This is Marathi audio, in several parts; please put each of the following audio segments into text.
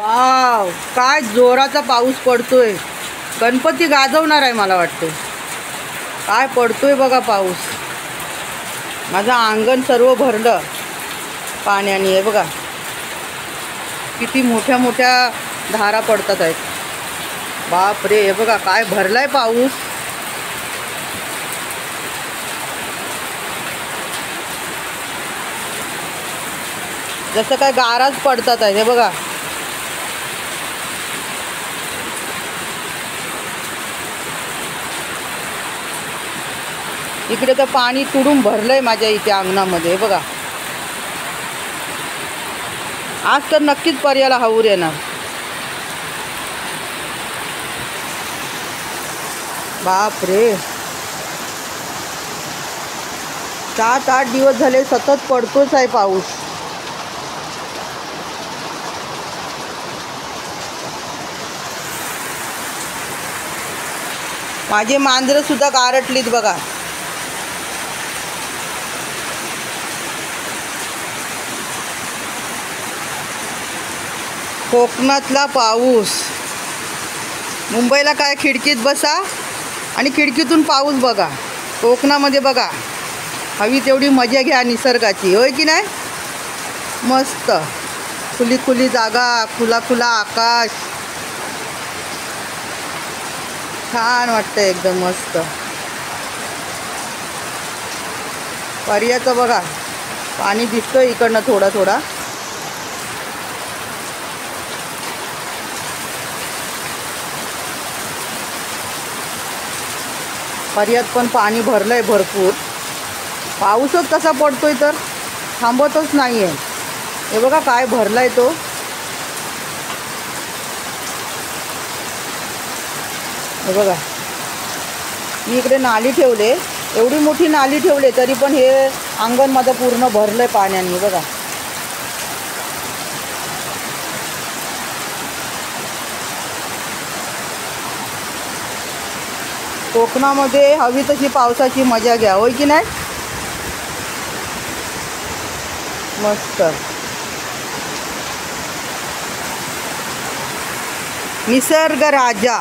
वाव, काय जोराचा पाऊस पडतोय. गणपती गाजवणार आहे मला वाटतं. काय पडतोय बघा पाऊस. माझं अंगण सर्व भरलं पाण्याने. आहे बघा किती मोठ्या मोठ्या धारा पडतात आहेत. बाप रे, हे बघा काय भरलाय पाऊस. जसं काय गाराच पडतात आहे. हे बघा इकडे तर पाणी तुडून भरलंय माझ्या इथे अंगणामध्ये. बघा आज तर नक्कीच पर्याला हाऊर येणार. बाप रे, 7-8 दिवस झाले सतत पडतोच आहे पाऊस. माझे मांजरं सुद्धा गारटलीत बघा. कोकणातला पाऊस. मुंबईला काय खिडकीत बसा आणि खिडकीतून पाऊस बघा. कोकणामध्ये बघा हवी तेवढी मजा घ्या निसर्गाची. होय की नाही? मस्त खुली खुली जागा, खुला खुला आकाश, छान वाटतं एकदम मस्त. पर्याचं बघा पाणी दिसतोय इकडनं थोडा थोडा. पर्यात पण पाणी भरलंय भरपूर. पाऊसच कसा पडतोय तर थांबतच नाही आहे. हे बघा काय भरलाय तो. हे बघा मी इकडे नाली ठेवले, एवढी मोठी नाली ठेवले तरी पण हे अंगण माझं पूर्ण भरलंय पाण्याने. बघा कोकणामध्ये हवी तशी पावसाची मजा घ्या. होय की नाही? मस्त निसर्ग राजा.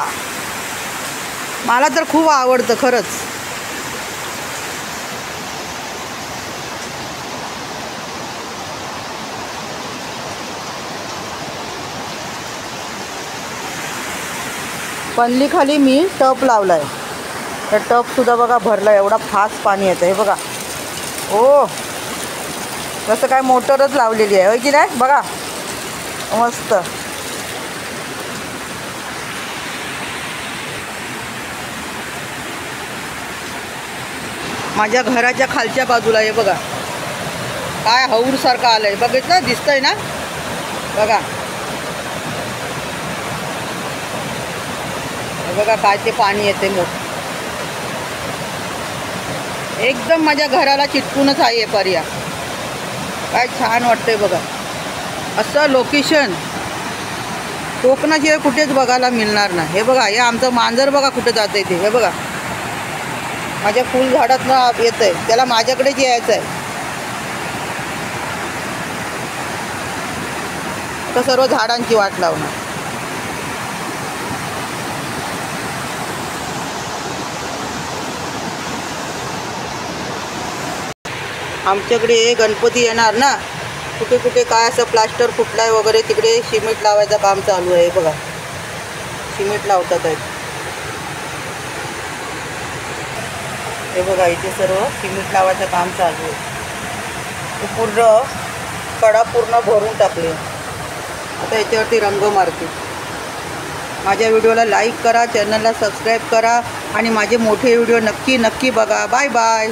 मला तर खूप आवडतं खरंच. पल्लीखाली मी टप लावलाय. तर टपसुद्धा बघा भरला. एवढा फास्ट पाणी येतं. हे बघा. ओ जसं काय मोटरच लावलेली आहे. होय की नाही? बघा मस्त. माझ्या घराच्या खालच्या बाजूला हे बघा काय हौरसारखं आलंय. बघितलं? दिसतंय ना? बघा हे बघा काय ते पाणी येते मोठं. एकदम माझ्या घराला चिटकूनच आहे पर्या. काय छान वाटतंय बघा. असं लोकेशन कोकणाशिवाय कुठेच बघायला मिळणार नाही. हे बघा हे आमचं मांजर बघा कुठे जातंय ते. हे बघा माझ्या फुल झाडातनं येतंय. त्याला माझ्याकडेच यायचं आहे. तर सर्व झाडांची वाट लावणार. आमच्याकडे गणपती येणार ना, कुठे कुठे काय असं प्लास्टर फुटलाय वगैरे तिकडे सिमेंट लावायचं काम चालू आहे. बघा सिमेंट लावतात आहेत. हे बघा इथे सर्व सिमेंट लावायचं काम चालू आहे. पूर्ण कडा पूर्ण भरून टाकले. आता याच्यावरती रंग मारते. माझ्या व्हिडिओला लाईक करा, चॅनलला सबस्क्राईब करा आणि माझे मोठे व्हिडिओ नक्की बघा. Bye bye.